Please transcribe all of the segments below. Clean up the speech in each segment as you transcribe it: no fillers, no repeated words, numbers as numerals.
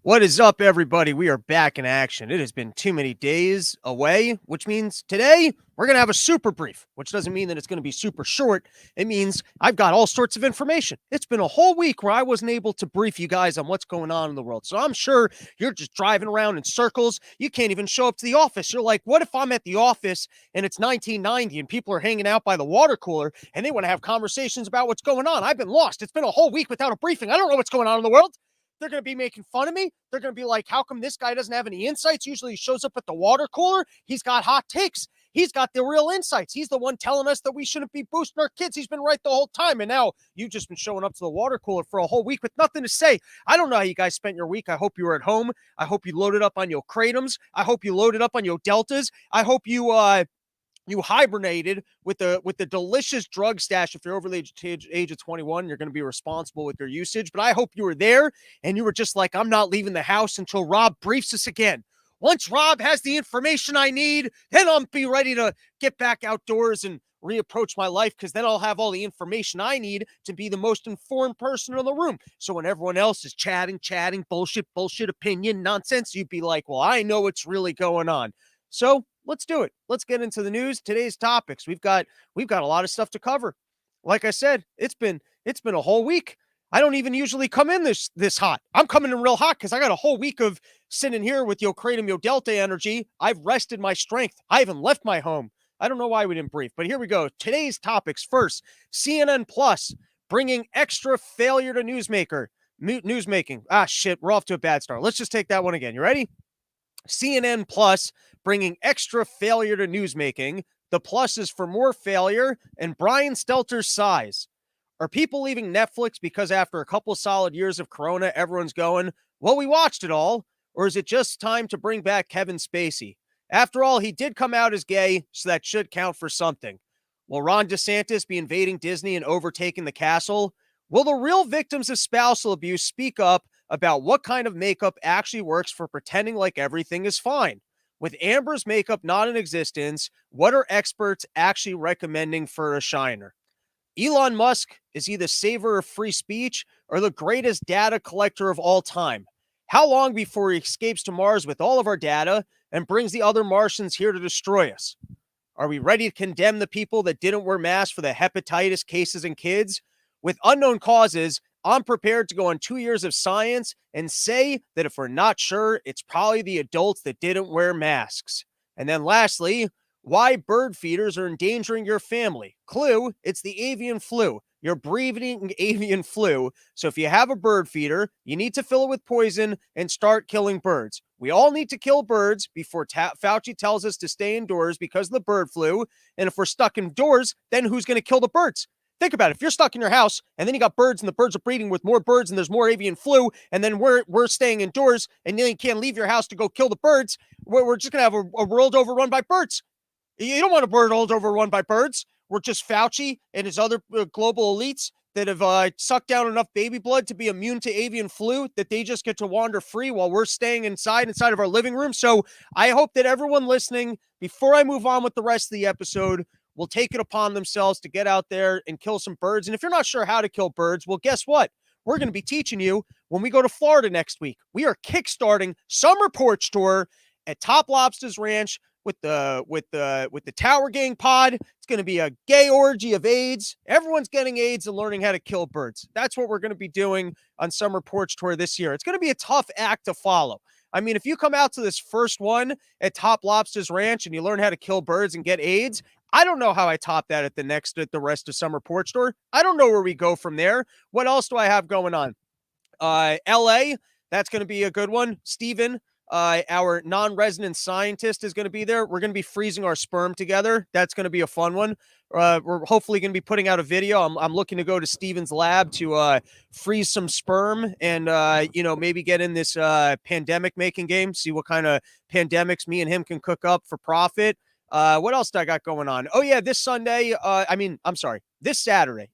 What is up, everybody? We are back in action. It has been too many days away, which means today we're going to have a super brief, which doesn't mean that it's going to be super short. It means I've got all sorts of information. It's been a whole week where I wasn't able to brief you guys on what's going on in the world. So I'm sure you're just driving around in circles. You can't even show up to the office. You're like, what if I'm at the office and it's 1990 and people are hanging out by the water cooler and they want to have conversations about what's going on? I've been lost. It's been a whole week without a briefing. I don't know what's going on in the world. They're going to be making fun of me. They're going to be like, how come this guy doesn't have any insights? Usually he shows up at the water cooler. He's got hot takes. He's got the real insights. He's the one telling us that we shouldn't be boosting our kids. He's been right the whole time. And now you've just been showing up to the water cooler for a whole week with nothing to say. I don't know how you guys spent your week. I hope you were at home. I hope you loaded up on your Kratums. I hope you loaded up on your Deltas. I hope you hibernated with the delicious drug stash. If you're over the age of 21, you're going to be responsible with your usage. But I hope you were there and you were just like, I'm not leaving the house until Rob briefs us again. Once Rob has the information I need, then I'll be ready to get back outdoors and reapproach my life, because then I'll have all the information I need to be the most informed person in the room. So when everyone else is chatting, bullshit, opinion, nonsense, you'd be like, well, I know what's really going on. So let's do it. Let's get into the news. Today's topics. We've got a lot of stuff to cover. Like I said, it's been a whole week. I don't even usually come in this hot. I'm coming in real hot because I got a whole week of sitting here with Yo Kratom, Yo Delta energy. I've rested my strength. I haven't left my home. I don't know why we didn't brief, but here we go. Today's topics. First, CNN Plus bringing extra failure to newsmaking. Ah, shit. We're off to a bad start. Let's just take that one again. You ready? CNN Plus bringing extra failure to newsmaking. The plus is for more failure, and Brian Stelter's size. Are people leaving Netflix because after a couple solid years of Corona, everyone's going, well, we watched it all? Or is it just time to bring back Kevin Spacey? After all, he did come out as gay, so that should count for something. Will Ron DeSantis be invading Disney and overtaking the castle? Will the real victims of spousal abuse speak up about what kind of makeup actually works for pretending like everything is fine? With Amber's makeup not in existence, what are experts actually recommending for a shiner? Elon Musk, is he the savior of free speech or the greatest data collector of all time? How long before he escapes to Mars with all of our data and brings the other Martians here to destroy us? Are we ready to condemn the people that didn't wear masks for the hepatitis cases in kids? With unknown causes, I'm prepared to go on 2 years of science and say that if we're not sure, it's probably the adults that didn't wear masks. And then lastly, why bird feeders are endangering your family. Clue, it's the avian flu. You're breathing avian flu. So if you have a bird feeder, you need to fill it with poison and start killing birds. We all need to kill birds before Fauci tells us to stay indoors because of the bird flu. And if we're stuck indoors, then who's going to kill the birds? Think about it. If you're stuck in your house and then you got birds and the birds are breeding with more birds and there's more avian flu, and then we're staying indoors and then you can't leave your house to go kill the birds, we're just going to have a world overrun by birds. You don't want a world overrun by birds. We're just Fauci and his other global elites that have sucked down enough baby blood to be immune to avian flu that they just get to wander free while we're staying inside of our living room. So I hope that everyone listening, before I move on with the rest of the episode, will take it upon themselves to get out there and kill some birds. And if you're not sure how to kill birds, well, guess what? We're going to be teaching you when we go to Florida next week. We are kickstarting Summer Porch Tour at Top Lobsters Ranch with the Tower Gang pod. It's going to be a gay orgy of AIDS. Everyone's getting AIDS and learning how to kill birds. That's what we're going to be doing on Summer Porch Tour this year. It's going to be a tough act to follow. I mean, if you come out to this first one at Top Lobsters Ranch and you learn how to kill birds and get AIDS, I don't know how I top that at the rest of Summer Porch Tour. I don't know where we go from there. What else do I have going on? LA, that's going to be a good one. Steven, our non-resident scientist, is going to be there. We're going to be freezing our sperm together. That's going to be a fun one. We're hopefully going to be putting out a video. I'm looking to go to Steven's lab to freeze some sperm and maybe get in this pandemic making game, see what kind of pandemics me and him can cook up for profit. What else do I got going on? Oh yeah, this Saturday.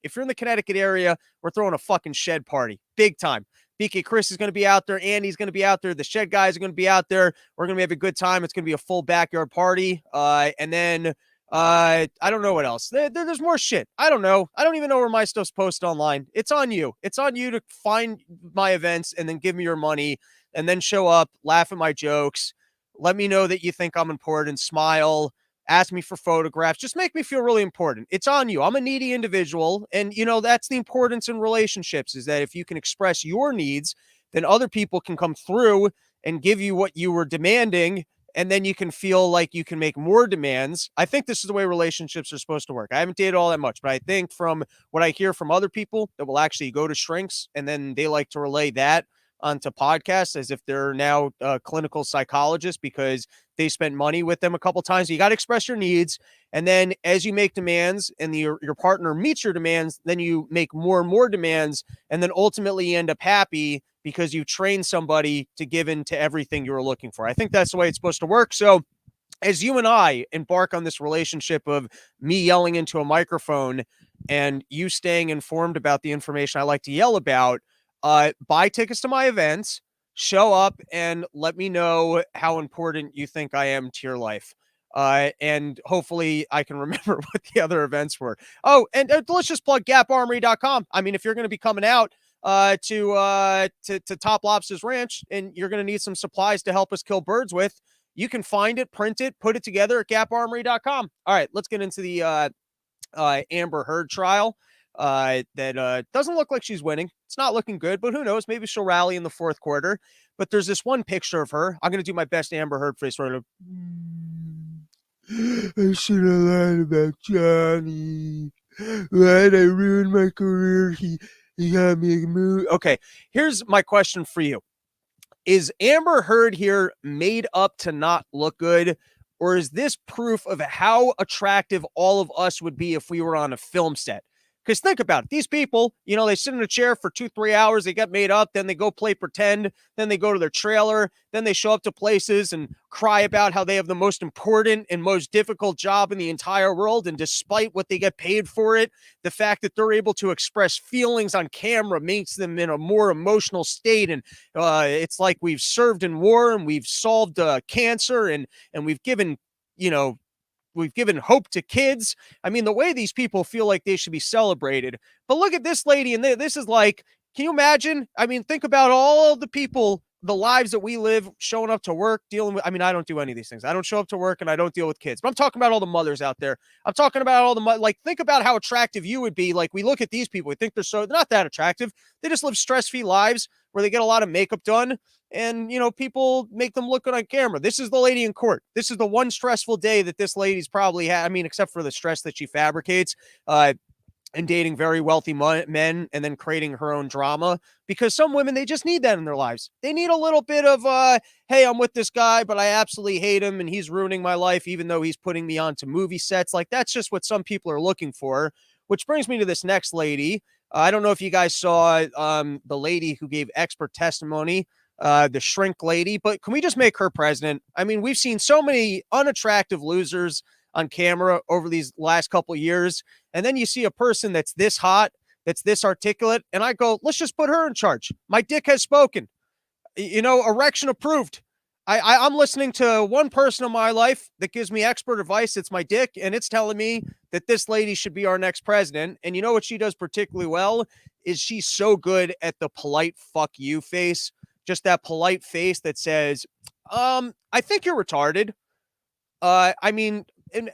If you're in the Connecticut area, we're throwing a fucking shed party. Big time. BK Chris is going to be out there. Andy's going to be out there. The Shed guys are going to be out there. We're going to have a good time. It's going to be a full backyard party. And then I don't know what else. There's more shit. I don't know. I don't even know where my stuff's posted online. It's on you. It's on you to find my events and then give me your money. and then show up, laugh at my jokes, let me know that you think I'm important, smile, ask me for photographs, just make me feel really important. It's on you. I'm a needy individual. And, that's the importance in relationships, is that if you can express your needs, then other people can come through and give you what you were demanding. And then you can feel like you can make more demands. I think this is the way relationships are supposed to work. I haven't dated all that much, but I think from what I hear from other people that will actually go to shrinks and then they like to relay that onto podcasts as if they're now clinical psychologists because they spent money with them a couple times. You got to express your needs. And then as you make demands and your partner meets your demands, then you make more and more demands. And then ultimately you end up happy because you trained somebody to give in to everything you were looking for. I think that's the way it's supposed to work. So as you and I embark on this relationship of me yelling into a microphone and you staying informed about the information I like to yell about, buy tickets to my events, show up, and let me know how important you think I am to your life. And hopefully I can remember what the other events were. Oh, and let's just plug gaparmory.com. I mean, if you're going to be coming out to Top Lobsters Ranch and you're going to need some supplies to help us kill birds with, you can find it, print it, put it together at gaparmory.com. All right, let's get into the Amber Heard trial. That doesn't look like she's winning. It's not looking good, but who knows? Maybe she'll rally in the fourth quarter. But there's this one picture of her. I'm going to do my best Amber Heard face right of, I should have lied about Johnny. Why'd I ruin my career? He got me a move. Okay, here's my question for you. Is Amber Heard here made up to not look good? Or is this proof of how attractive all of us would be if we were on a film set? Because think about it. These people, they sit in a chair for 2-3 hours. They get made up. Then they go play pretend. Then they go to their trailer. Then they show up to places and cry about how they have the most important and most difficult job in the entire world. And despite what they get paid for it, the fact that they're able to express feelings on camera makes them in a more emotional state. And it's like we've served in war and we've solved cancer and we've given, we've given hope to kids. I mean, the way these people feel like they should be celebrated. But look at this lady, and this is like, can you imagine? I mean, think about all the people, the lives that we live, showing up to work, dealing with, I mean, I don't do any of these things. I don't show up to work and I don't deal with kids, but I'm talking about all the mothers out there. I'm talking about all the, like, think about how attractive you would be. Like, we look at these people, we think they're not that attractive. They just live stress-free lives where they get a lot of makeup done. And, people make them look good on camera. This is the lady in court. This is the one stressful day that this lady's probably had. I mean, except for the stress that she fabricates and dating very wealthy men and then creating her own drama. Because some women, they just need that in their lives. They need a little bit of, hey, I'm with this guy, but I absolutely hate him and he's ruining my life, even though he's putting me onto movie sets. Like, that's just what some people are looking for, which brings me to this next lady. I don't know if you guys saw the lady who gave expert testimony, the shrink lady, but can we just make her president? I mean, we've seen so many unattractive losers on camera over these last couple of years. And then you see a person that's this hot, that's this articulate. And I go, let's just put her in charge. My dick has spoken, erection approved. I'm listening to one person in my life that gives me expert advice. It's my dick. And it's telling me that this lady should be our next president. And you know what she does particularly well is she's so good at the polite fuck you face. Just that polite face that says, I think you're retarded. I mean,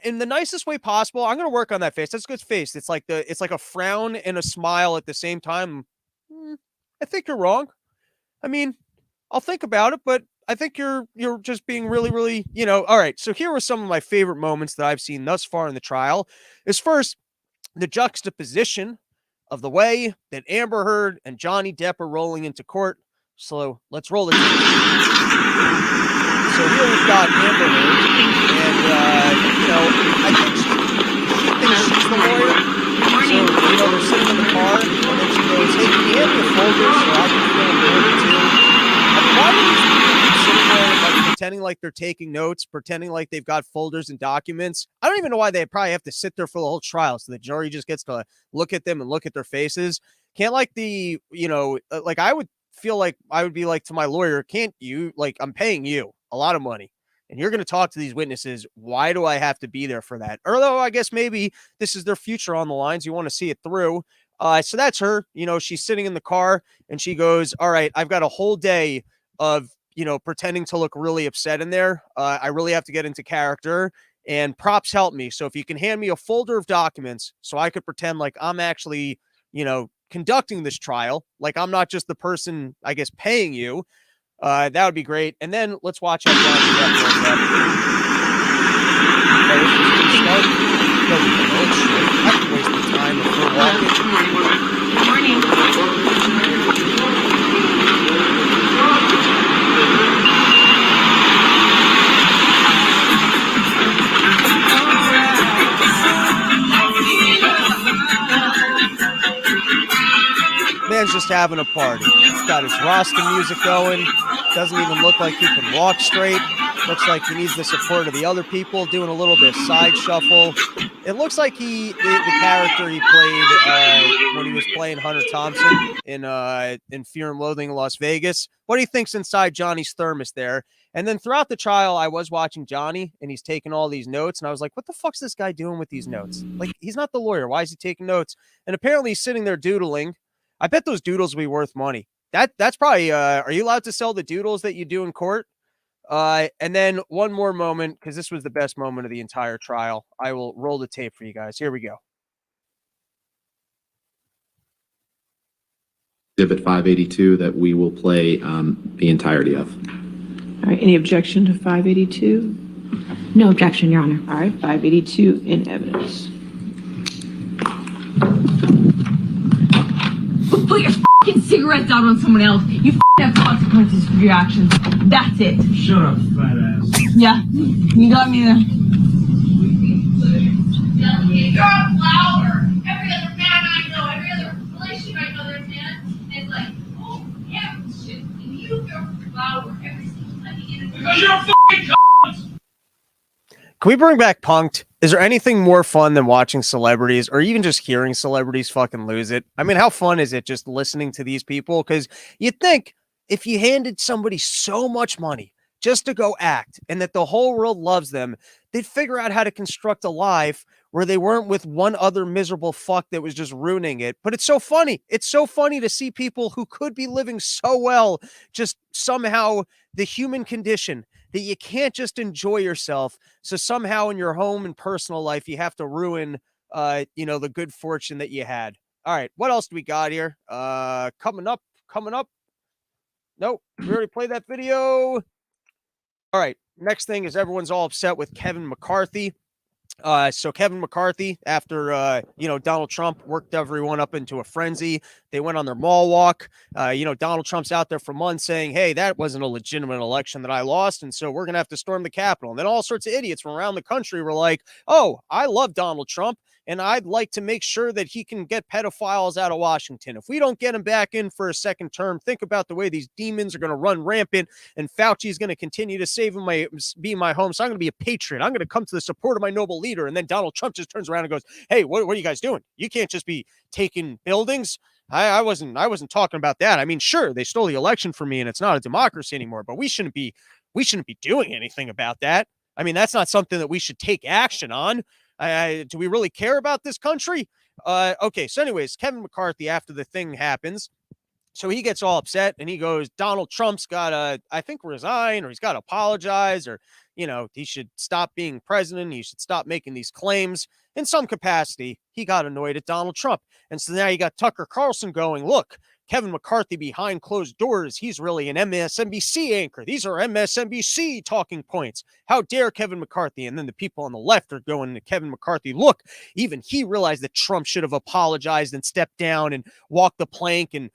in the nicest way possible. I'm going to work on that face. That's a good face. It's like a frown and a smile at the same time. I think you're wrong. I mean, I'll think about it, but I think you're just being really, really, all right. So here were some of my favorite moments that I've seen thus far in the trial. Is first the juxtaposition of the way that Amber Heard and Johnny Depp are rolling into court. So let's roll it. So here we've got Amber Heard, and I think she thinks she's the lawyer. So they're sitting in the car, and then she goes, "Hey, can you hand me a folder so I can fill in the order too?" I mean, why are these people sitting there like pretending like they're taking notes, pretending like they've got folders and documents? I don't even know why they probably have to sit there for the whole trial, so the jury just gets to look at them and look at their faces. Can't like like I would feel like I would be like to my lawyer, can't you, like, I'm paying you a lot of money and you're going to talk to these witnesses. Why do I have to be there for that? Although I guess maybe this is their future on the lines. You want to see it through. So that's her, she's sitting in the car and she goes, all right, I've got a whole day of, pretending to look really upset in there. I really have to get into character, and props help me. So if you can hand me a folder of documents so I could pretend like I'm actually, conducting this trial, like I'm not just the person, I guess, paying you, that would be great. And then let's watch how Johnny Depp rolls up. Oh, this is gonna start. No, we can know it's short. I can waste the time if we're walking. Man's just having a party. He's got his Rasta music going. Doesn't even look like he can walk straight. Looks like he needs the support of the other people, doing a little bit of side shuffle. It looks like the character he played when he was playing Hunter Thompson in Fear and Loathing in Las Vegas. What do you think's inside Johnny's thermos there? And then throughout the trial, I was watching Johnny, and he's taking all these notes, and I was like, what the fuck's this guy doing with these notes? Like, he's not the lawyer. Why is he taking notes? And apparently he's sitting there doodling. I bet those doodles will be worth money. That's probably, are you allowed to sell the doodles that you do in court? And then one more moment, because this was the best moment of the entire trial. I will roll the tape for you guys. Here we go. Exhibit 582 that we will play the entirety of. All right, any objection to 582? No objection, Your Honor. All right, 582 in evidence. Put your fucking cigarettes out on someone else. You have consequences for your actions. That's it. Shut up, fat ass. Yeah, you got me there. You're a flower. Every other man I know, every other relationship I know, there's man, it's like, oh, yeah, shit. And you're a flower every single time you get it. Because you're a fucking cunt! Can we bring back Punk'd? Is there anything more fun than watching celebrities or even just hearing celebrities fucking lose it? I mean, how fun is it just listening to these people? Because you'd think if you handed somebody so much money just to go act and that the whole world loves them, they'd figure out how to construct a life where they weren't with one other miserable fuck that was just ruining it. But it's so funny. It's so funny to see people who could be living so well, just somehow the human condition that you can't just enjoy yourself. So somehow in your home and personal life, you have to ruin, the good fortune that you had. All right. What else do we got here? Coming up. Nope. We already played that video. All right. Next thing is everyone's all upset with Kevin McCarthy. So Kevin McCarthy, after, Donald Trump worked everyone up into a frenzy, they went on their mall walk. Donald Trump's out there for months saying, hey, that wasn't a legitimate election that I lost. And so we're going to have to storm the Capitol. And then all sorts of idiots from around the country were like, oh, I love Donald Trump, and I'd like to make sure that he can get pedophiles out of Washington. If we don't get him back in for a second term, think about the way these demons are going to run rampant, and Fauci is going to continue to be my home. So I'm going to be a patriot. I'm going to come to the support of my noble leader. And then Donald Trump just turns around and goes, hey, what are you guys doing? You can't just be taking buildings. I wasn't talking about that. I mean, sure, they stole the election from me and it's not a democracy anymore, but we shouldn't be doing anything about that. I mean, that's not something that we should take action on. Do we really care about this country? Okay. So anyways, Kevin McCarthy, after the thing happens, so he gets all upset and he goes, Donald Trump's got to, I think, resign, or he's got to apologize, or, he should stop being president. He should stop making these claims. In some capacity, he got annoyed at Donald Trump. And so now you got Tucker Carlson going, look, Kevin McCarthy behind closed doors, he's really an MSNBC anchor. These are MSNBC talking points. How dare Kevin McCarthy? And then the people on the left are going to Kevin McCarthy. Look, even he realized that Trump should have apologized and stepped down and walked the plank and,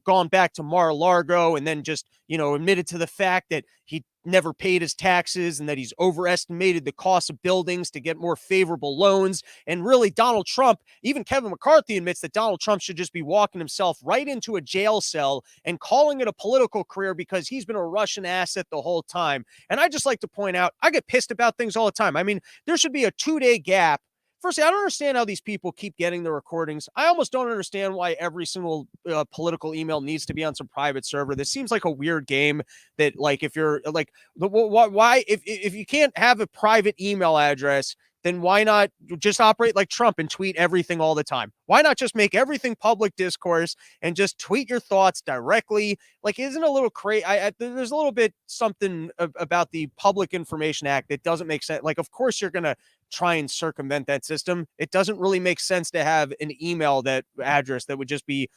gone back to Mar-a-Lago and then just, admitted to the fact that he never paid his taxes and that he's overestimated the cost of buildings to get more favorable loans. And really, Donald Trump, even Kevin McCarthy admits that Donald Trump should just be walking himself right into a jail cell and calling it a political career because he's been a Russian asset the whole time. And I just like to point out, I get pissed about things all the time. I mean, there should be a 2-day gap. Firstly, I don't understand how these people keep getting the recordings. I almost don't understand why every single political email needs to be on some private server. This seems like a weird game that, like, if you're like, why, if you can't have a private email address then why not just operate like Trump and tweet everything all the time? Why not just make everything public discourse and just tweet your thoughts directly? Like, isn't a little crazy? There's a little bit something about the Public Information Act that doesn't make sense. Like, of course, you're going to try and circumvent that system. It doesn't really make sense to have an email that address that would just be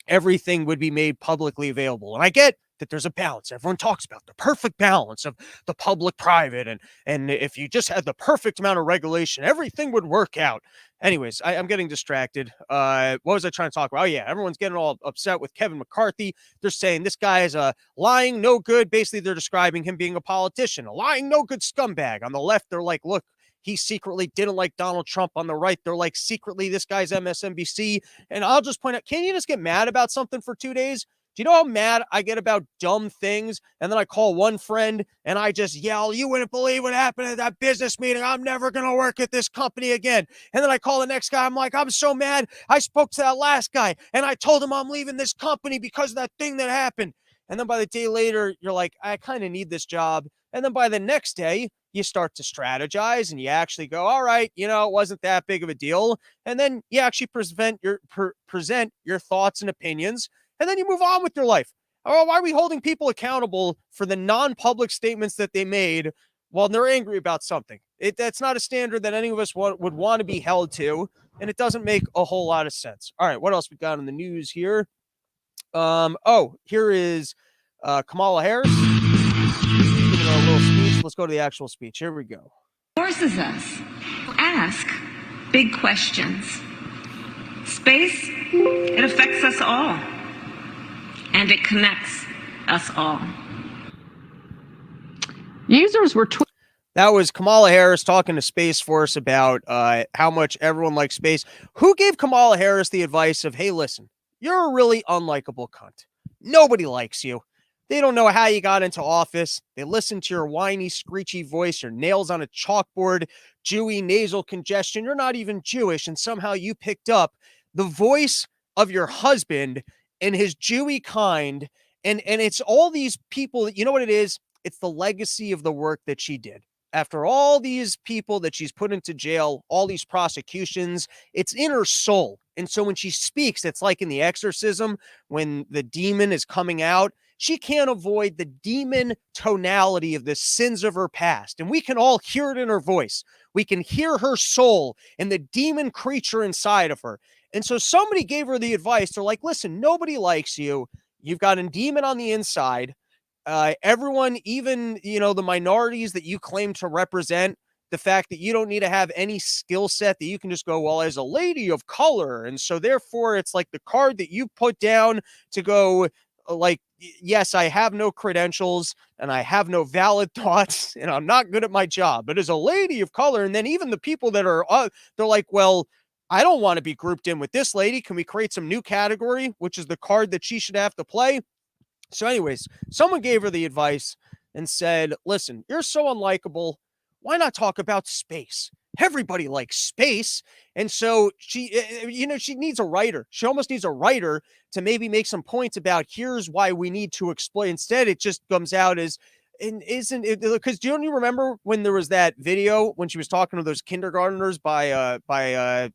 everything would be made publicly available. And I get that there's a balance. Everyone talks about the perfect balance of the public private. And if you just had the perfect amount of regulation, everything would work out. Anyways, I'm getting distracted. What was I trying to talk about? Oh, yeah. Everyone's getting all upset with Kevin McCarthy. They're saying this guy is a lying, no good. Basically, they're describing him being a politician, a lying, no good scumbag. On the left, they're like, look, he secretly didn't like Donald Trump. On the right, they're like, secretly, this guy's MSNBC. And I'll just point out, can't you just get mad about something for 2 days? Do you know how mad I get about dumb things? And then I call one friend and I just yell, you wouldn't believe what happened at that business meeting. I'm never going to work at this company again. And then I call the next guy. I'm like, I'm so mad. I spoke to that last guy and I told him I'm leaving this company because of that thing that happened. And then by the day later, you're like, I kind of need this job. And then by the next day, you start to strategize and you actually go, all right, you know, it wasn't that big of a deal. And then you actually present your thoughts and opinions, and then you move on with your life. Oh, why are we holding people accountable for the non-public statements that they made while they're angry about something? That's not a standard that any of us would want to be held to, and it doesn't make a whole lot of sense. All right, what else we got in the news here? Here is Kamala Harris giving a little speech. Let's go to the actual speech. Here we go. Forces us to ask big questions. Space, it affects us all, and it connects us all. Users were That was Kamala Harris talking to Space Force about how much everyone likes space. Who gave Kamala Harris the advice of, hey, listen, you're a really unlikable cunt. Nobody likes you. They don't know how you got into office. They listen to your whiny, screechy voice, your nails on a chalkboard, Jewy nasal congestion. You're not even Jewish, and somehow you picked up the voice of your husband and his Jewy kind. And it's all these people that, you know what it is? It's the legacy of the work that she did. After all these people that she's put into jail, all these prosecutions, it's in her soul. And so when she speaks, it's like in The Exorcism, when the demon is coming out, she can't avoid the demon tonality of the sins of her past. And we can all hear it in her voice. We can hear her soul and the demon creature inside of her. And so somebody gave her the advice. They're like, listen, nobody likes you. You've got a demon on the inside. Everyone, even, the minorities that you claim to represent, the fact that you don't need to have any skill set, that you can just go, well, as a lady of color. And so therefore it's like the card that you put down to go like, yes, I have no credentials and I have no valid thoughts and I'm not good at my job, but as a lady of color. And then even the people that are, they're like, well, I don't want to be grouped in with this lady. Can we create some new category, which is the card that she should have to play? So anyways, someone gave her the advice and said, listen, you're so unlikable. Why not talk about space? Everybody likes space. And so she needs a writer. She almost needs a writer to maybe make some points about here's why we need to explain. Instead, it just comes out as, and isn't it, because don't you remember when there was that video when she was talking to those kindergartners by the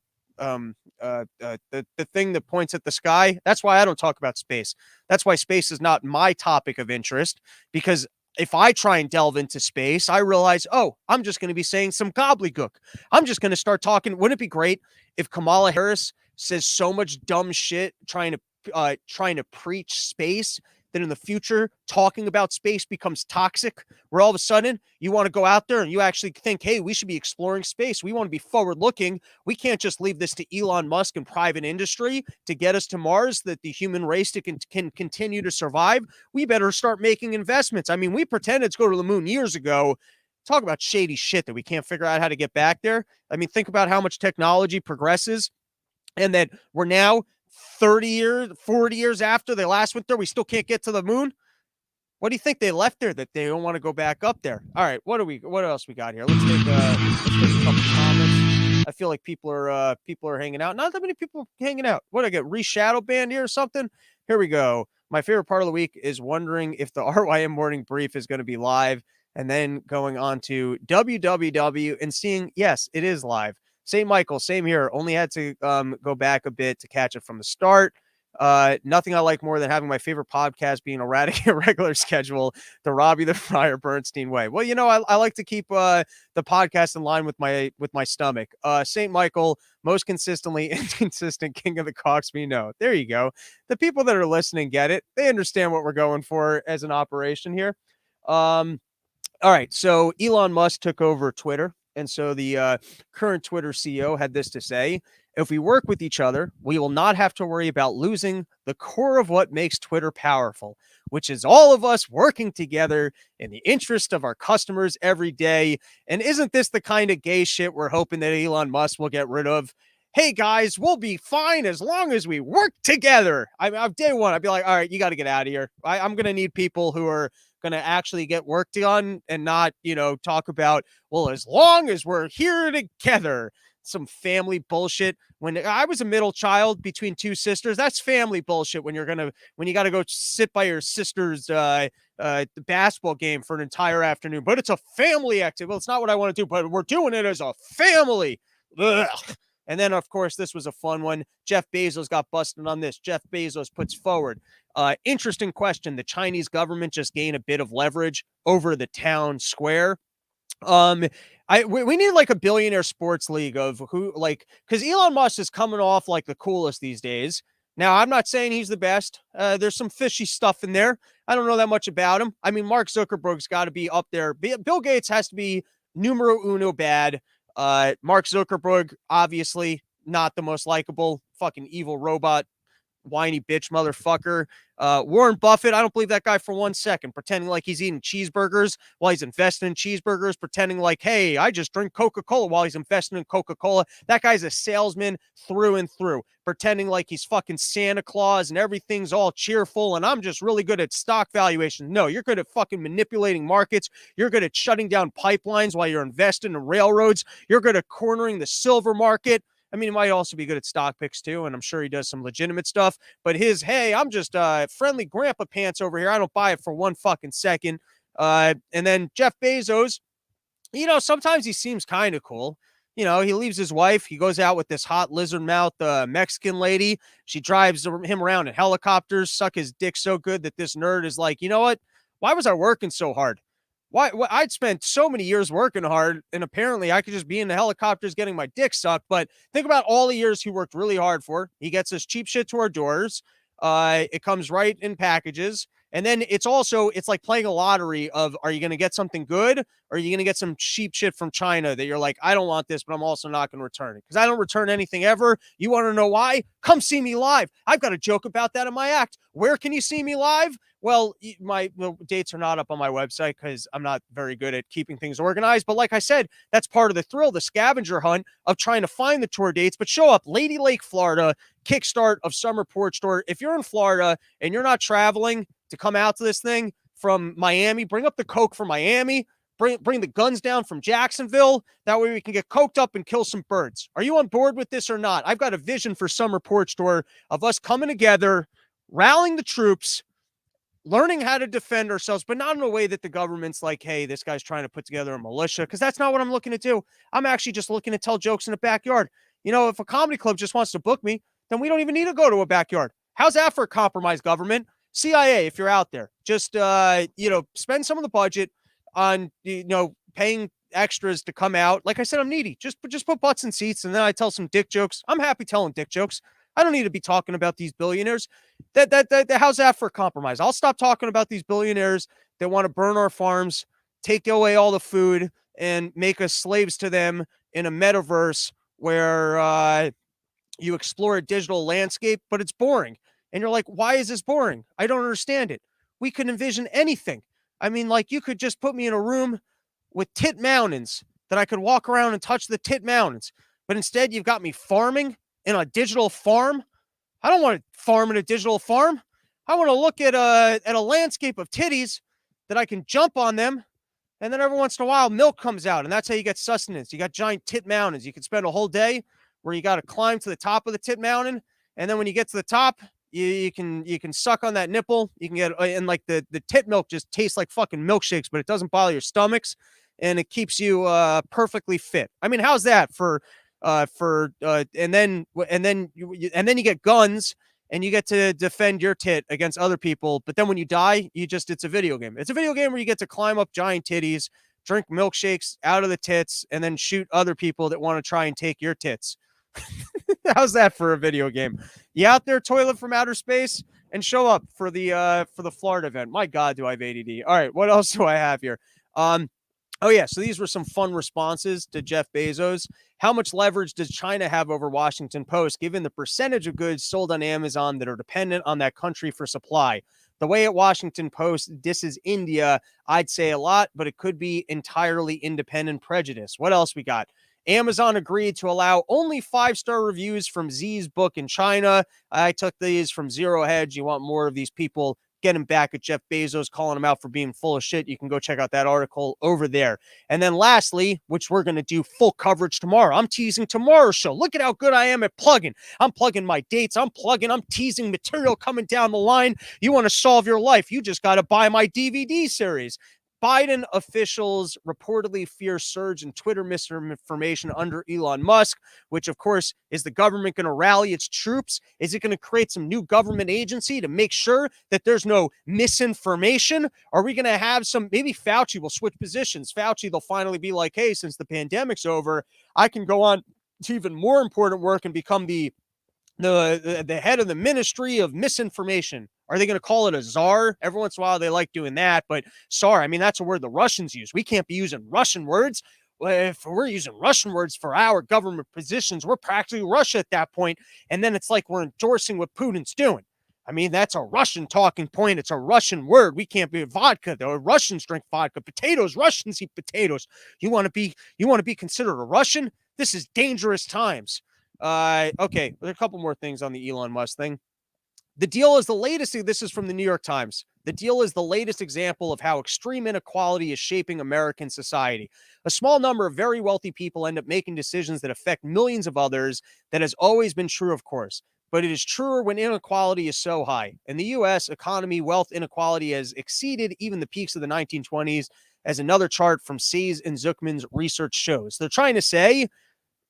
thing that points at the sky? That's why I don't talk about space. That's why space is not my topic of interest, because if I try and delve into space, I realize, oh, I'm just going to be saying some gobbledygook. I'm just going to start talking. Wouldn't it be great if Kamala Harris says so much dumb shit trying to preach space that in the future talking about space becomes toxic, where all of a sudden you want to go out there and you actually think, hey, we should be exploring space. We want to be forward looking. We can't just leave this to Elon Musk and private industry to get us to Mars, that the human race can continue to survive. We better start making investments. I mean, we pretended to go to the moon years ago. Talk about shady shit that we can't figure out how to get back there. I mean, think about how much technology progresses and that we're now 30 years, 40 years after they last went there, we still can't get to the moon. What do you think they left there that they don't want to go back up there? All right, what else we got here? Let's take a couple comments. I feel like people are hanging out. Not that many people hanging out. What, I get re-shadow banned here or something? Here we go. My favorite part of the week is wondering if the RYM morning brief is going to be live and then going on to www and seeing, yes, it is live. St. Michael, same here. Only had to go back a bit to catch it from the start. Nothing I like more than having my favorite podcast being erratic irregular schedule the Robbie the Friar Bernstein way. Well, I like to keep the podcast in line with my stomach. St. Michael, most consistently inconsistent king of the cocks we know. There you go. The people that are listening get it. They understand what we're going for as an operation here. All right. So Elon Musk took over Twitter. And so the current Twitter CEO had this to say: if we work with each other, we will not have to worry about losing the core of what makes Twitter powerful, which is all of us working together in the interest of our customers every day. And isn't this the kind of gay shit we're hoping that Elon Musk will get rid of? Hey, guys, we'll be fine as long as we work together. I'm day one. I'd be like, all right, you got to get out of here. I'm going to need people who are going to actually get work done and not, talk about, well, as long as we're here together. Some family bullshit. When I was a middle child between two sisters, that's family bullshit. When you got to go sit by your sister's basketball game for an entire afternoon, but it's a family activity. Well, it's not what I want to do, but we're doing it as a family. Ugh. And then, of course, this was a fun one. Jeff Bezos got busted on this. Jeff Bezos puts forward, interesting question. The Chinese government just gained a bit of leverage over the town square. We need like a billionaire sports league of who, like, because Elon Musk is coming off like the coolest these days. Now, I'm not saying he's the best. There's some fishy stuff in there. I don't know that much about him. I mean, Mark Zuckerberg's got to be up there. Bill Gates has to be numero uno bad. Mark Zuckerberg, obviously not the most likable, fucking evil robot, whiny bitch motherfucker. Warren Buffett, I don't believe that guy for 1 second, pretending like he's eating cheeseburgers while he's investing in cheeseburgers, pretending like, hey, I just drink Coca-Cola while he's investing in Coca-Cola. That guy's a salesman through and through, pretending like he's fucking Santa Claus and everything's all cheerful and I'm just really good at stock valuation. No, you're good at fucking manipulating markets. You're good at shutting down pipelines while you're investing in railroads. You're good at cornering the silver market. I mean, he might also be good at stock picks too, and I'm sure he does some legitimate stuff. But hey, I'm just friendly grandpa pants over here. I don't buy it for 1 fucking second. And then Jeff Bezos, sometimes he seems kind of cool. He leaves his wife. He goes out with this hot lizard mouth Mexican lady. She drives him around in helicopters, suck his dick so good that this nerd is like, you know what? Why was I working so hard? Why I'd spent so many years working hard, and apparently I could just be in the helicopters getting my dick sucked. But think about all the years he worked really hard for. He gets this cheap shit to our doors. It comes right in packages. And then it's like playing a lottery of, are you going to get something good? Or are you going to get some cheap shit from China that you're like, I don't want this, but I'm also not going to return it because I don't return anything ever. You want to know why? Come see me live. I've got a joke about that in my act. Where can you see me live? Well, the dates are not up on my website because I'm not very good at keeping things organized. But like I said, that's part of the thrill, the scavenger hunt of trying to find the tour dates. But show up, Lady Lake, Florida, kickstart of Summer Porch Tour. If you're in Florida and you're not traveling to come out to this thing from Miami, bring up the coke from Miami. Bring the guns down from Jacksonville. That way we can get coked up and kill some birds. Are you on board with this or not? I've got a vision for Summer Porch Tour of us coming together, rallying the troops, learning how to defend ourselves, but not in a way that the government's like, hey, this guy's trying to put together a militia, because that's not what I'm looking to do. I'm actually just looking to tell jokes in the backyard. If a comedy club just wants to book me, then we don't even need to go to a backyard. How's that for a compromised government? CIA, if you're out there, just, spend some of the budget on, paying extras to come out. Like I said, I'm needy. Just put butts in seats, and then I tell some dick jokes. I'm happy telling dick jokes. I don't need to be talking about these billionaires. How's that for a compromise? I'll stop talking about these billionaires that want to burn our farms, take away all the food, and make us slaves to them in a metaverse where you explore a digital landscape, but it's boring. And you're like, why is this boring? I don't understand it. We could envision anything. I mean, like, you could just put me in a room with tit mountains that I could walk around and touch the tit mountains. But instead, you've got me farming in a digital farm. I don't want to farm in a digital farm. I want to look at a landscape of titties that I can jump on them. And then every once in a while, milk comes out. And that's how you get sustenance. You got giant tit mountains. You can spend a whole day where you got to climb to the top of the tit mountain. And then when you get to the top, You can suck on that nipple. You can get and like the tit milk just tastes like fucking milkshakes, but it doesn't bother your stomachs, and it keeps you perfectly fit. I mean, how's that for and then you get guns and you get to defend your tit against other people, but then when you die, it's a video game. It's a video game where you get to climb up giant titties, drink milkshakes out of the tits, and then shoot other people that want to try and take your tits. How's that for a video game? You out there, Toilet from Outer Space, and show up for the Florida event. My God, do I have ADD? All right, what else do I have here? Oh yeah, so these were some fun responses to Jeff Bezos. How much leverage does China have over Washington Post, given the percentage of goods sold on Amazon that are dependent on that country for supply? The way at Washington Post disses India, I'd say a lot, but it could be entirely independent prejudice. What else we got? Amazon agreed to allow only 5-star reviews from Z's book in China. I took these from Zero Hedge. You want more of these people? Get him back at Jeff Bezos, calling him out for being full of shit. You can go check out that article over there. And then lastly, which we're going to do full coverage tomorrow. I'm teasing tomorrow's show. Look at how good I am at plugging. I'm plugging my dates. I'm teasing material coming down the line. You want to solve your life. You just got to buy my DVD series. Biden officials reportedly fear surge in Twitter misinformation under Elon Musk, which, of course, is the government going to rally its troops? Is it going to create some new government agency to make sure that there's no misinformation? Are we going to have maybe Fauci will switch positions? Fauci, they'll finally be like, hey, since the pandemic's over, I can go on to even more important work and become the head of the Ministry of Misinformation. Are they going to call it a czar? Every once in a while, they like doing that. But czar, I mean, that's a word the Russians use. We can't be using Russian words. If we're using Russian words for our government positions, we're practically Russia at that point. And then it's like we're endorsing what Putin's doing. I mean, that's a Russian talking point. It's a Russian word. We can't be vodka, though. Russians drink vodka. Potatoes. Russians eat potatoes. You want to be considered a Russian? This is dangerous times. Okay, there's a couple more things on the Elon Musk thing. The deal is the latest. This is from the New York Times. The deal is the latest example of how extreme inequality is shaping American society. A small number of very wealthy people end up making decisions that affect millions of others. That has always been true, of course, but it is truer when inequality is so high. In the U.S. economy, wealth inequality has exceeded even the peaks of the 1920s, as another chart from Sayes and Zuckman's research shows. They're trying to say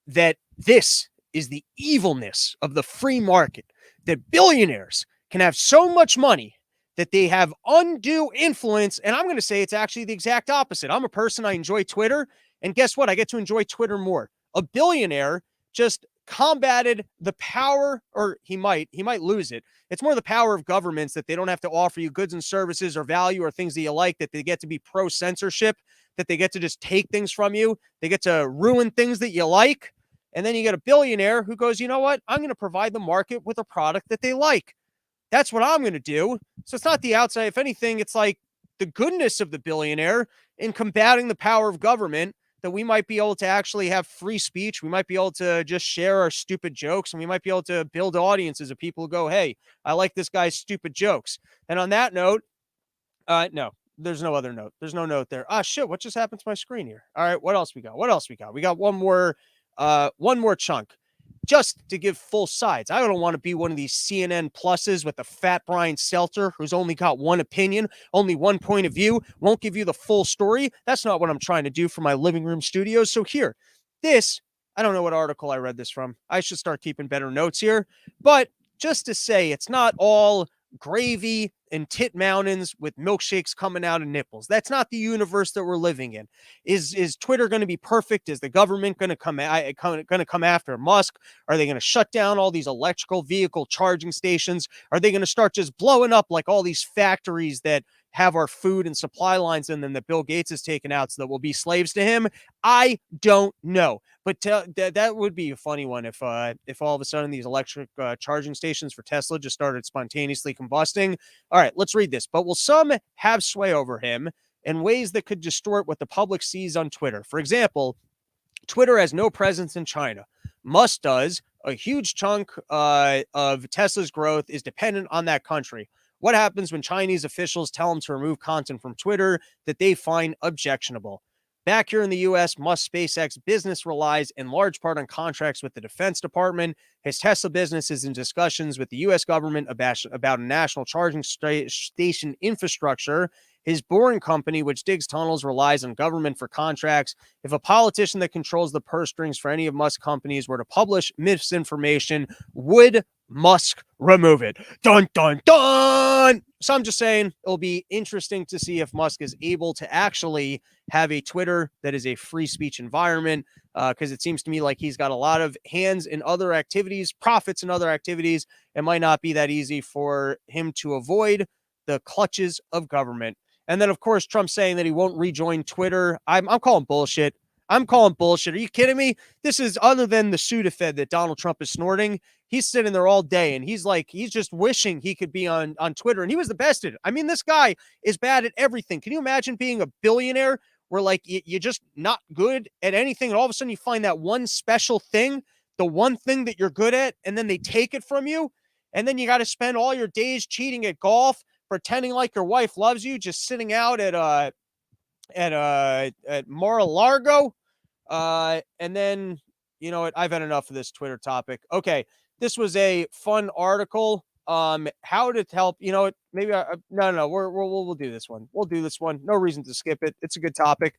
that this is the evilness of the free market, that billionaires can have so much money that they have undue influence. And I'm going to say it's actually the exact opposite. I'm a person, I enjoy Twitter. And guess what? I get to enjoy Twitter more. A billionaire just combated the power, or he might lose it. It's more the power of governments, that they don't have to offer you goods and services or value or things that you like, that they get to be pro-censorship, that they get to just take things from you. They get to ruin things that you like. And then you get a billionaire who goes, you know what? I'm going to provide the market with a product that they like. That's what I'm going to do. So it's not the outside. If anything, it's like the goodness of the billionaire in combating the power of government, that we might be able to actually have free speech. We might be able to just share our stupid jokes, and we might be able to build audiences of people who go, hey, I like this guy's stupid jokes. And on that note, no, there's no other note. There's no note there. Ah, shit. What just happened to my screen here? All right. What else we got? We got one more chunk, just to give full sides. I don't want to be one of these CNN pluses with the fat Brian Seltzer, who's only got one opinion, only one point of view, won't give you the full story. That's not what I'm trying to do for my living room studios. So here, I don't know what article I read this from. I should start keeping better notes here. But just to say, it's not all gravy and tit mountains with milkshakes coming out of nipples. That's not the universe that we're living in. Is Twitter going to be perfect? Is the government going to come after Musk? Are they going to shut down all these electrical vehicle charging stations? Are they going to start just blowing up like all these factories that have our food and supply lines in them that Bill Gates has taken out so that we'll be slaves to him? I don't know. But that would be a funny one if all of a sudden these electric charging stations for Tesla just started spontaneously combusting. All right, let's read this. But will some have sway over him in ways that could distort what the public sees on Twitter? For example, Twitter has no presence in China. Musk does. A huge chunk of Tesla's growth is dependent on that country. What happens when Chinese officials tell them to remove content from Twitter that they find objectionable? Back here in the U.S., Musk's SpaceX business relies in large part on contracts with the Defense Department. His Tesla business is in discussions with the U.S. government about a national charging station infrastructure. His Boring Company, which digs tunnels, relies on government for contracts. If a politician that controls the purse strings for any of Musk's companies were to publish misinformation, would Musk remove it? Dun, dun, dun! So I'm just saying it'll be interesting to see if Musk is able to actually have a Twitter that is a free speech environment, because it seems to me like he's got a lot of hands in other activities, profits in other activities. It might not be that easy for him to avoid the clutches of government. And then, of course, Trump saying that he won't rejoin Twitter. I'm calling bullshit. I'm calling bullshit. Are you kidding me? This is, other than the Sudafed that Donald Trump is snorting, he's sitting there all day and he's just wishing he could be on Twitter. And he was the best at it. I mean, this guy is bad at everything. Can you imagine being a billionaire where like you're just not good at anything, and all of a sudden you find that one special thing, the one thing that you're good at, and then they take it from you, and then you got to spend all your days cheating at golf, pretending like your wife loves you, just sitting out at Mar-a-Lago. And then, you know what? I've had enough of this Twitter topic. Okay. This was a fun article. How to help, you know what? Maybe we'll do this one. We'll do this one. No reason to skip it. It's a good topic.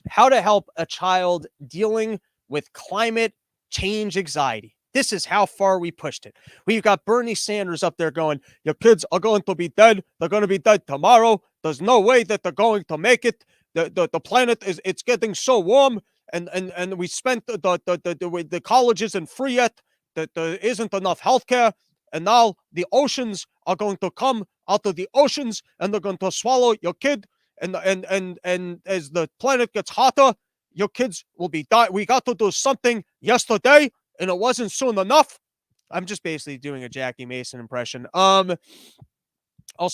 How to help a child dealing with climate change anxiety. This is how far we pushed it. We've got Bernie Sanders up there going, your kids are going to be dead. They're going to be dead tomorrow. There's no way that they're going to make it. The planet it's getting so warm, and we spent the college isn't free yet. That there isn't enough healthcare, and now the oceans are going to come out of the oceans and they're going to swallow your kid. And as the planet gets hotter, your kids will be dying. We got to do something yesterday, and it wasn't soon enough. I'm just basically doing a Jackie Mason impression. Also,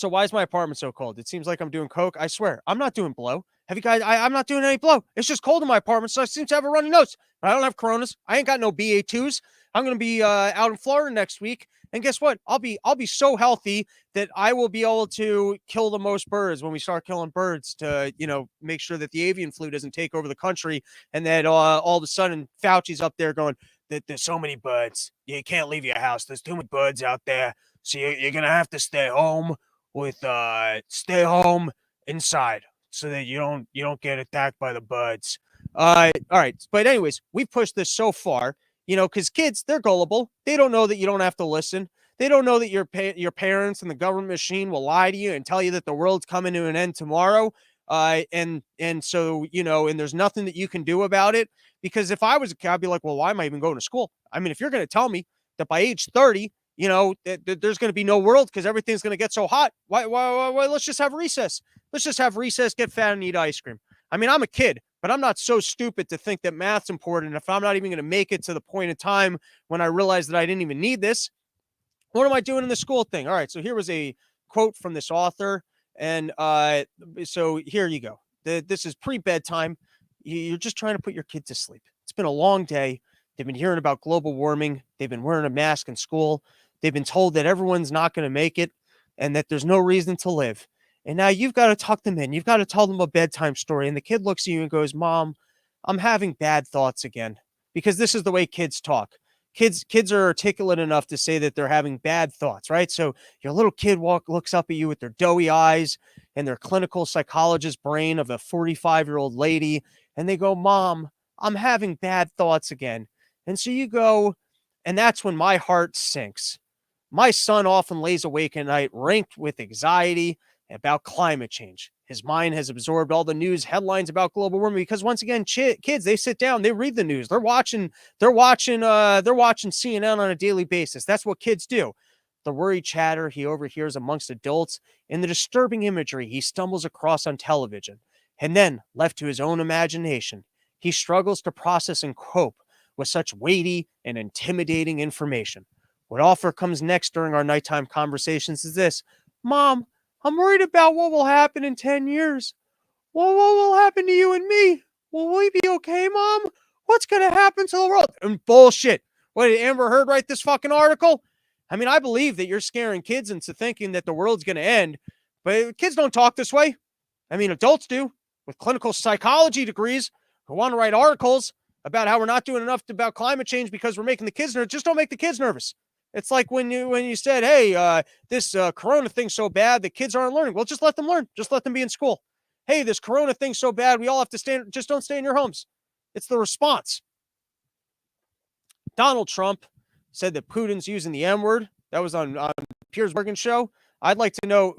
why is my apartment so cold? It seems like I'm doing coke. I swear, I'm not doing blow. Have you guys? I'm not doing any blow. It's just cold in my apartment, so I seem to have a runny nose. But I don't have coronas. I ain't got no BA2s. I'm going to be out in Florida next week, and guess what? I'll be so healthy that I will be able to kill the most birds when we start killing birds to, you know, make sure that the avian flu doesn't take over the country, and that all of a sudden Fauci's up there going that there's so many birds. You can't leave your house. There's too many birds out there, so you're going to have to stay home inside, so that you don't get attacked by the birds. All right. But anyways, we've pushed this so far, you know, because kids, they're gullible. They don't know that you don't have to listen. They don't know that your parents and the government machine will lie to you and tell you that the world's coming to an end tomorrow. And so, you know, and there's nothing that you can do about it. Because if I was a kid, I'd be like, well, why am I even going to school? I mean, if you're going to tell me that by age 30, you know, there's going to be no world because everything's going to get so hot, why let's just have recess. Let's just have recess, get fat, and eat ice cream. I mean, I'm a kid, but I'm not so stupid to think that math's important. If I'm not even going to make it to the point in time when I realize that I didn't even need this, what am I doing in the school thing? All right, so here was a quote from this author, and so here you go. This is pre-bedtime. You're just trying to put your kid to sleep. It's been a long day. They've been hearing about global warming. They've been wearing a mask in school. They've been told that everyone's not going to make it and that there's no reason to live. And now you've got to tuck them in. You've got to tell them a bedtime story. And the kid looks at you and goes, Mom, I'm having bad thoughts again. Because this is the way kids talk. Kids are articulate enough to say that they're having bad thoughts, right? So your little kid looks up at you with their doughy eyes and their clinical psychologist brain of a 45-year-old lady. And they go, Mom, I'm having bad thoughts again. And so you go, and that's when my heart sinks. My son often lays awake at night, ranked with anxiety about climate change. His mind has absorbed all the news headlines about global warming because, once again, kids, they sit down, they read the news, they're watching CNN on a daily basis. That's what kids do. The worried chatter he overhears amongst adults and the disturbing imagery he stumbles across on television. And then, left to his own imagination, he struggles to process and cope with such weighty and intimidating information. What often comes next during our nighttime conversations is this: Mom, I'm worried about what will happen in 10 years. Well, what will happen to you and me? Will we be okay, Mom? What's going to happen to the world? And bullshit. What, did Amber Heard write this fucking article? I mean, I believe that you're scaring kids into thinking that the world's going to end, but kids don't talk this way. I mean, adults do. with clinical psychology degrees who want to write articles about how we're not doing enough about climate change because we're making the kids nervous. Just don't make the kids nervous. It's like when you said, hey, this corona thing's so bad that kids aren't learning. Well, just let them learn. Just let them be in school. Hey, this corona thing's so bad we all have to stay. Just don't stay in your homes. It's the response. Donald Trump said that Putin's using the M-word. That was on Piers Morgan's show. I'd like to know,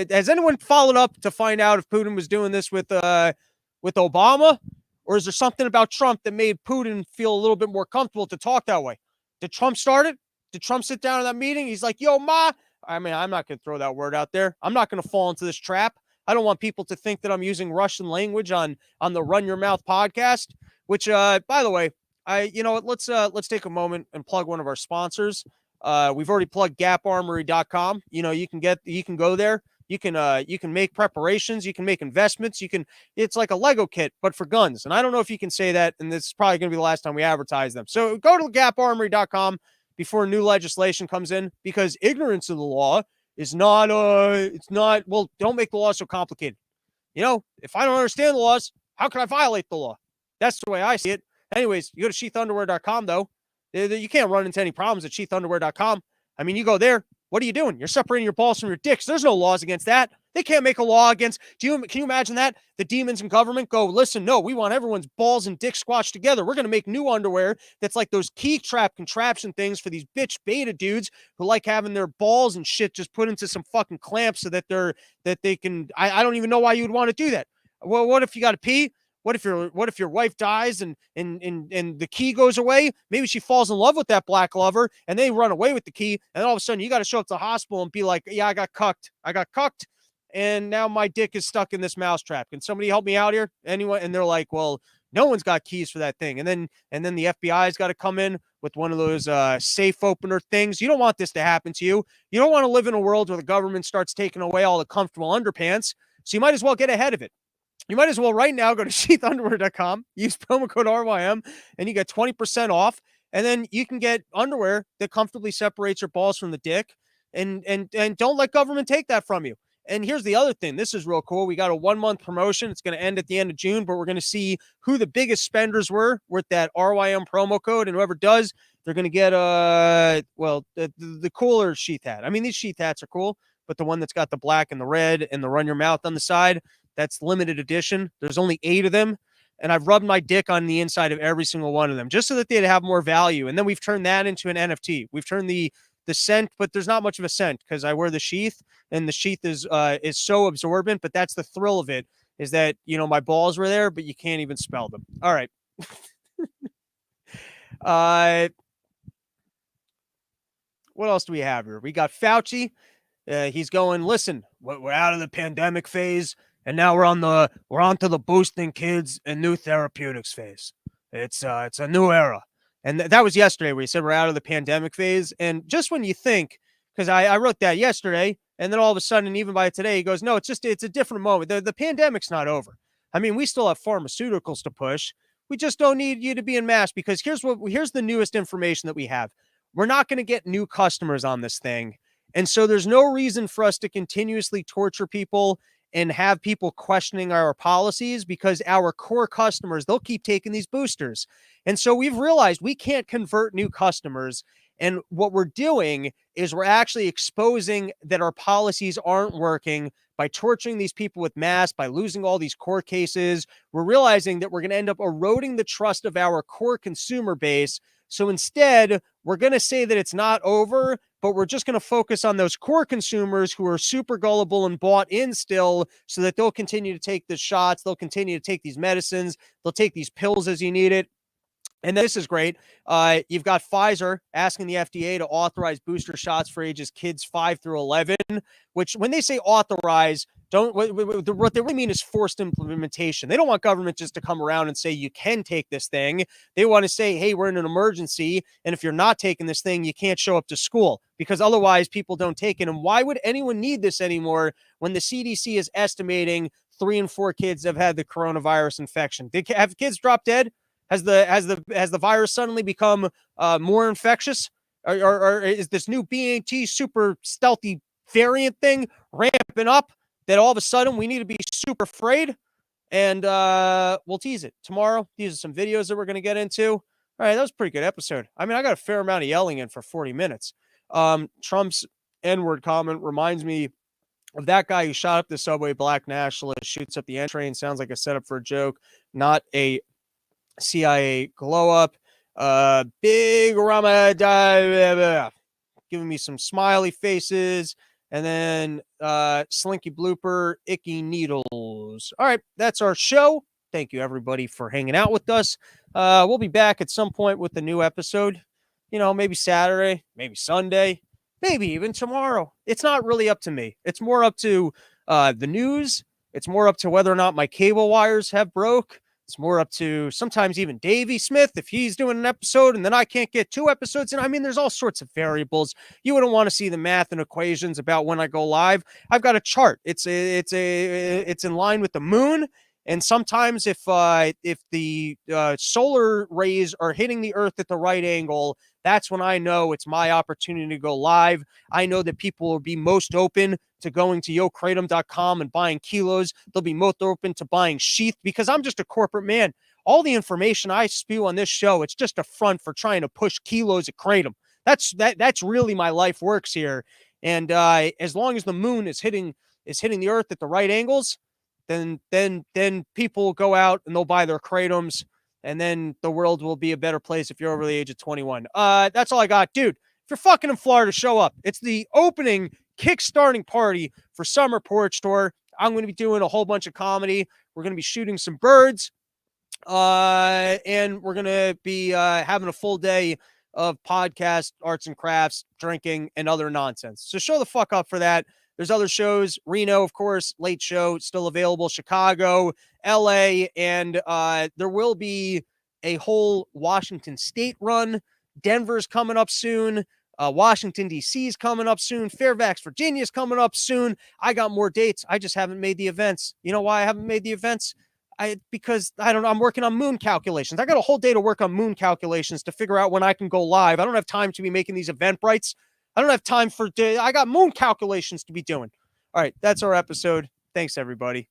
has anyone followed up to find out if Putin was doing this with Obama? Or is there something about Trump that made Putin feel a little bit more comfortable to talk that way? Did Trump start it? Did Trump sit down in that meeting? He's like, yo, ma. I mean, I'm not going to throw that word out there. I'm not going to fall into this trap. I don't want people to think that I'm using Russian language on the Run Your Mouth podcast, which, by the way, let's take a moment and plug one of our sponsors. We've already plugged GapArmory.com. You can go there. You can make preparations. You can make investments. It's like a Lego kit, but for guns. And I don't know if you can say that. And this is probably going to be the last time we advertise them. So go to GapArmory.com before new legislation comes in, because ignorance of the law is not, well, don't make the law so complicated. If I don't understand the laws, how can I violate the law? That's the way I see it. Anyways, you go to sheathunderwear.com, though. You can't run into any problems at sheathunderwear.com. I mean, you go there. What are you doing? You're separating your balls from your dicks. There's no laws against that. They can't make a law against. Can you imagine that? The demons in government go, listen, no, we want everyone's balls and dicks squashed together. We're going to make new underwear that's like those key trap contraption things for these bitch beta dudes who like having their balls and shit just put into some fucking clamps so that they can. I don't even know why you would want to do that. Well, what if you got to pee? What if your wife dies and the key goes away? Maybe she falls in love with that black lover and they run away with the key. And all of a sudden you got to show up to the hospital and be like, yeah, I got cucked. And now my dick is stuck in this mousetrap. Can somebody help me out here? Anyone? And they're like, well, no one's got keys for that thing. And then the FBI's got to come in with one of those safe opener things. You don't want this to happen to you. You don't want to live in a world where the government starts taking away all the comfortable underpants. So you might as well get ahead of it. You might as well right now go to sheathunderwear.com, use promo code RYM, and you get 20% off. And then you can get underwear that comfortably separates your balls from the dick. And don't let government take that from you. And here's the other thing. This is real cool. We got a 1-month promotion. It's going to end at the end of June, but we're going to see who the biggest spenders were with that RYM promo code. And whoever does, they're going to get the cooler sheath hat. I mean, these sheath hats are cool, but the one that's got the black and the red and the Run Your Mouth on the side, that's limited edition. There's only 8 of them. And I've rubbed my dick on the inside of every single one of them just so that they'd have more value. And then we've turned that into an NFT. We've turned the scent, but there's not much of a scent because I wear the sheath, and the sheath is so absorbent. But that's the thrill of it, is that, my balls were there, but you can't even smell them. All right. What else do we have here? We got Fauci. He's going, listen, we're out of the pandemic phase, and now we're on to the boosting kids and new therapeutics phase. It's a new era. And that was yesterday where he said we're out of the pandemic phase. And just when you think, because I wrote that yesterday, and then all of a sudden, even by today, he goes, no, it's a different moment. The pandemic's not over. I mean, we still have pharmaceuticals to push. We just don't need you to be in mass, because here's the newest information that we have. We're not going to get new customers on this thing. And so there's no reason for us to continuously torture people and have people questioning our policies, because our core customers, they'll keep taking these boosters. And so we've realized we can't convert new customers. And what we're doing is we're actually exposing that our policies aren't working by torturing these people with masks, by losing all these court cases. We're realizing that we're going to end up eroding the trust of our core consumer base. So instead, we're going to say that it's not over, but we're just going to focus on those core consumers who are super gullible and bought in still, so that they'll continue to take the shots. They'll continue to take these medicines. They'll take these pills as you need it. And this is great. You've got Pfizer asking the FDA to authorize booster shots for ages kids 5 through 11, which when they say authorize, what they really mean is forced implementation. They don't want government just to come around and say, you can take this thing. They want to say, hey, we're in an emergency, and if you're not taking this thing, you can't show up to school, because otherwise people don't take it. And why would anyone need this anymore when the CDC is estimating 3 in 4 kids have had the coronavirus infection? Have kids dropped dead? Has the virus suddenly become more infectious? Or is this new BAT super stealthy variant thing ramping up that all of a sudden we need to be super afraid? And we'll tease it tomorrow. These are some videos that we're going to get into. All right, that was a pretty good episode. I mean, I got a fair amount of yelling in for 40 minutes. Trump's N-word comment reminds me of that guy who shot up the subway, black nationalist, shoots up the N train. Sounds like a setup for a joke, not a CIA glow up. Big Rama giving me some smiley faces, and then Slinky Blooper, Icky Needles. All right, that's our show. Thank you, everybody, for hanging out with us. We'll be back at some point with a new episode. You know, maybe Saturday, maybe Sunday, maybe even tomorrow. It's not really up to me. It's more up to the news. It's more up to whether or not my cable wires have broke. It's more up to sometimes even Davey Smith if he's doing an episode and then I can't get 2 episodes. And I mean, there's all sorts of variables. You wouldn't want to see the math and equations about when I go live. I've got a chart. It's in line with the moon. And sometimes if the solar rays are hitting the earth at the right angle, that's when I know it's my opportunity to go live. I know that people will be most open to going to yokratom.com and buying kilos. They'll be most open to buying sheath because I'm just a corporate man. All the information I spew on this show, it's just a front for trying to push kilos at Kratom. That's really my life works here. And as long as the moon is hitting the earth at the right angles, then people go out and they'll buy their Kratoms, and then the world will be a better place if you're over the age of 21. That's all I got. Dude, if you're fucking in Florida, show up. It's the opening kickstarting party for Summer Porch Tour. I'm going to be doing a whole bunch of comedy. We're going to be shooting some birds. And we're going to be having a full day of podcast, arts and crafts, drinking, and other nonsense. So show the fuck up for that. There's other shows. Reno, of course, late show, still available. Chicago, LA, and there will be a whole Washington State run. Denver's coming up soon. Washington, D.C. is coming up soon. Fairfax, Virginia is coming up soon. I got more dates. I just haven't made the events. You know why I haven't made the events? Because I don't know. I'm working on moon calculations. I got a whole day to work on moon calculations to figure out when I can go live. I don't have time to be making these Eventbrites. I don't have time I got moon calculations to be doing. All right, that's our episode. Thanks, everybody.